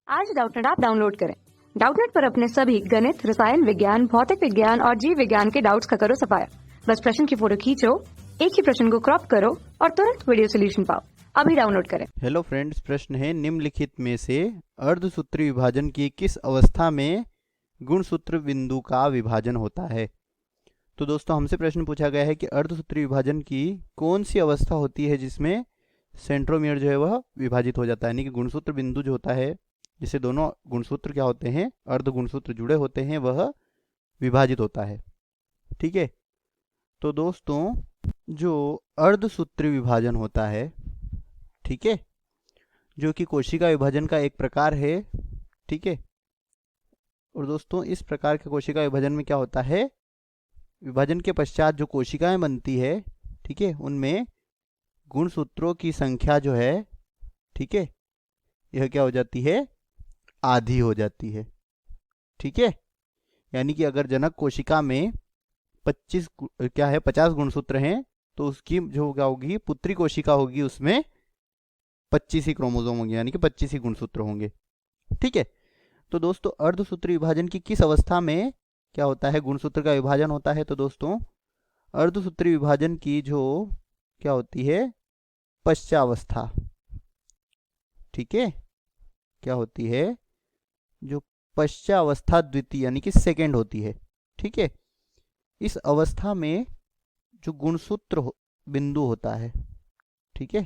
आज Doubtnut app download करें। Doubtnut पर अपने सभी गणित, रसायन विज्ञान, भौतिक विज्ञान और जीव विज्ञान के डाउट्स का करो सफाया। बस प्रश्न की फोटो खींचो, एक ही प्रश्न को क्रॉप करो और तुरंत वीडियो सोल्यूशन पाओ। अभी डाउनलोड करें। हेलो फ्रेंड्स, प्रश्न है निम्नलिखित में से अर्धसूत्री विभाजन की किस अवस्था में गुणसूत्र बिंदु का विभाजन होता है। तो दोस्तों, हमसे प्रश्न पूछा गया है कि अर्धसूत्री विभाजन की कौन सी अवस्था होती है जिसमें सेंट्रोमियर जो है वह विभाजित हो जाता है, यानी कि गुणसूत्र बिंदु जो होता है जिसे दोनों गुणसूत्र क्या होते हैं, अर्ध गुणसूत्र जुड़े होते हैं, वह विभाजित होता है। ठीक है, तो दोस्तों जो अर्धसूत्री विभाजन होता है, ठीक है, जो कि कोशिका विभाजन का एक प्रकार है। ठीक है, और दोस्तों इस प्रकार के कोशिका विभाजन में क्या होता है, विभाजन के पश्चात जो कोशिकाएं बनती है, ठीक है, उनमें गुणसूत्रों की संख्या जो है, ठीक है, यह क्या हो जाती है, आधी हो जाती है। ठीक है, यानी कि अगर जनक कोशिका में 50 गुणसूत्र हैं, तो उसकी जो क्या होगी, पुत्री कोशिका होगी, उसमें 25 ही क्रोमोसोम होंगे, यानी कि 25 ही गुणसूत्र होंगे। ठीक है, तो दोस्तों अर्धसूत्री विभाजन की किस अवस्था में क्या होता है, गुणसूत्र का विभाजन होता है। तो दोस्तों अर्धसूत्री विभाजन की जो क्या होती है, पश्चावस्था, ठीक है, क्या होती है, जो पश्चावस्था द्वितीय यानी कि सेकेंड होती है। ठीक है, इस अवस्था में जो गुणसूत्र बिंदु होता है, ठीक है,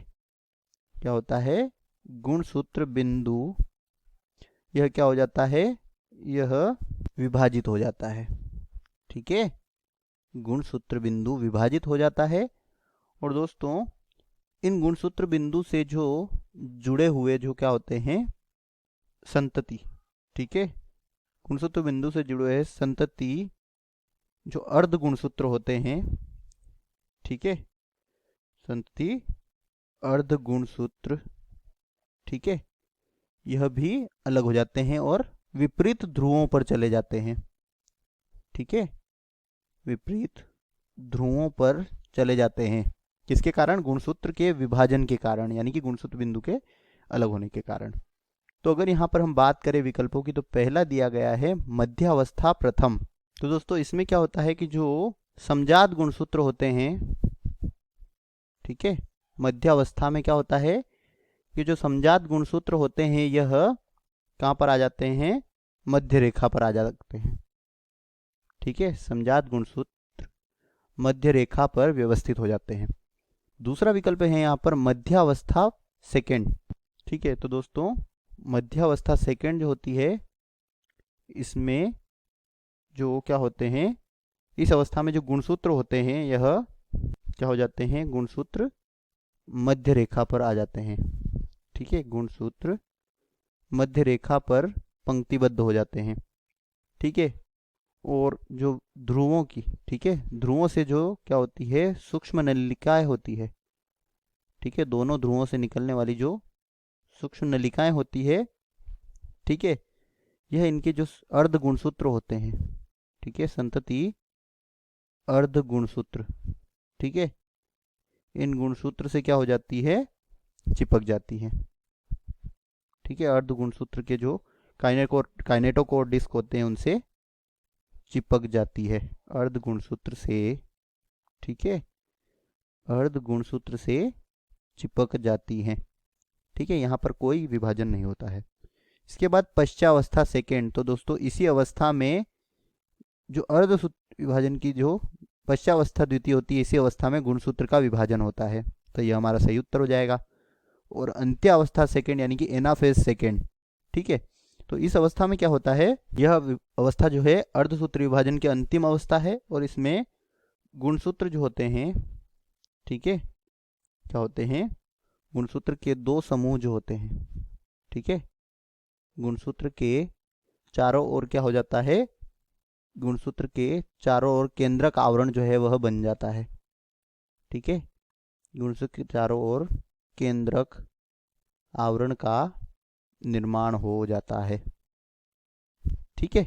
क्या होता है, गुणसूत्र बिंदु, यह क्या हो जाता है, यह विभाजित हो जाता है। ठीक है, गुणसूत्र बिंदु विभाजित हो जाता है। और दोस्तों इन गुणसूत्र बिंदु से जो जुड़े हुए जो क्या होते हैं, संतति, ठीक है, गुणसूत्र बिंदु से जुड़े हुए संतति जो अर्ध गुणसूत्र होते हैं, ठीक है, संतति अर्ध गुणसूत्र, ठीक है, यह भी अलग हो जाते हैं और विपरीत ध्रुवों पर चले जाते हैं। ठीक है, विपरीत ध्रुवों पर चले जाते हैं, किसके कारण, गुणसूत्र के विभाजन के कारण, यानी कि गुणसूत्र बिंदु के अलग होने के कारण। तो अगर यहाँ पर हम बात करें विकल्पों की, तो पहला दिया गया है मध्यावस्था प्रथम। तो दोस्तों इसमें क्या होता है कि जो समजात गुणसूत्र होते हैं, ठीक है, मध्यावस्था में क्या होता है कि जो समजात गुणसूत्र होते हैं, यह कहाँ पर आ जाते हैं, मध्य रेखा पर आ जाते हैं। ठीक है, समजात गुणसूत्र मध्य रेखा पर व्यवस्थित हो जाते हैं। दूसरा विकल्प है यहाँ पर मध्यावस्था सेकेंड। ठीक है, तो दोस्तों मध्यावस्था सेकेंड जो होती है, इसमें जो क्या होते हैं, इस अवस्था में जो गुणसूत्र होते हैं, यह क्या हो जाते हैं, गुणसूत्र मध्य रेखा पर आ जाते हैं। ठीक है, गुणसूत्र मध्य रेखा पर पंक्तिबद्ध हो जाते हैं। ठीक है, और जो ध्रुवों की, ठीक है, ध्रुवों से जो क्या होती है, सूक्ष्म नलिकाएं होती है, ठीक है, दोनों ध्रुवों से निकलने वाली जो सूक्ष्म नलिकाएं होती है, ठीक है, यह इनके जो अर्ध गुणसूत्र होते हैं, ठीक है, संतति अर्ध गुणसूत्र, ठीक है, इन गुणसूत्र से क्या हो जाती है, चिपक जाती है। ठीक है, अर्ध गुणसूत्र के जो काइनेटोकोर डिस्क होते हैं, उनसे चिपक जाती है अर्ध गुणसूत्र से। ठीक है, अर्ध गुणसूत्र से चिपक जाती हैं। ठीक है, यहाँ पर कोई विभाजन नहीं होता है। इसके बाद पश्चावस्था सेकेंड। तो दोस्तों इसी अवस्था में जो अर्धसूत्र विभाजन की जो पश्चावस्था द्वितीय होती है, इसी अवस्था में गुणसूत्र का विभाजन होता है। तो यह हमारा सही उत्तर हो जाएगा। और अंत्यावस्था सेकेंड यानी कि एनाफेज सेकेंड। ठीक है, तो इस अवस्था में क्या होता है, यह अवस्था जो है अर्धसूत्र विभाजन की अंतिम अवस्था है, और इसमें गुणसूत्र जो होते हैं, ठीक है, क्या होते हैं, गुणसूत्र के दो समूह जो होते हैं, ठीक है, गुणसूत्र के चारों ओर क्या हो जाता है, गुणसूत्र के चारों ओर केंद्रक आवरण जो है वह बन जाता है। ठीक है, गुणसूत्र के चारों ओर केंद्रक आवरण का निर्माण हो जाता है। ठीक है,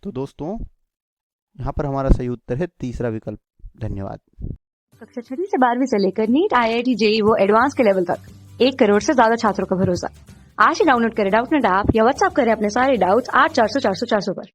तो दोस्तों यहाँ पर हमारा सही उत्तर है तीसरा विकल्प। धन्यवाद। कक्षा 6 से 12वीं से लेकर नीट, IIT, JEE वो एडवांस के लेवल तक 1 करोड़ से ज्यादा छात्रों का भरोसा। आज ही डाउनलोड करें डाउटनेट ऐप या व्हाट्सएप करें अपने सारे डाउट्स 8400 400 400 पर।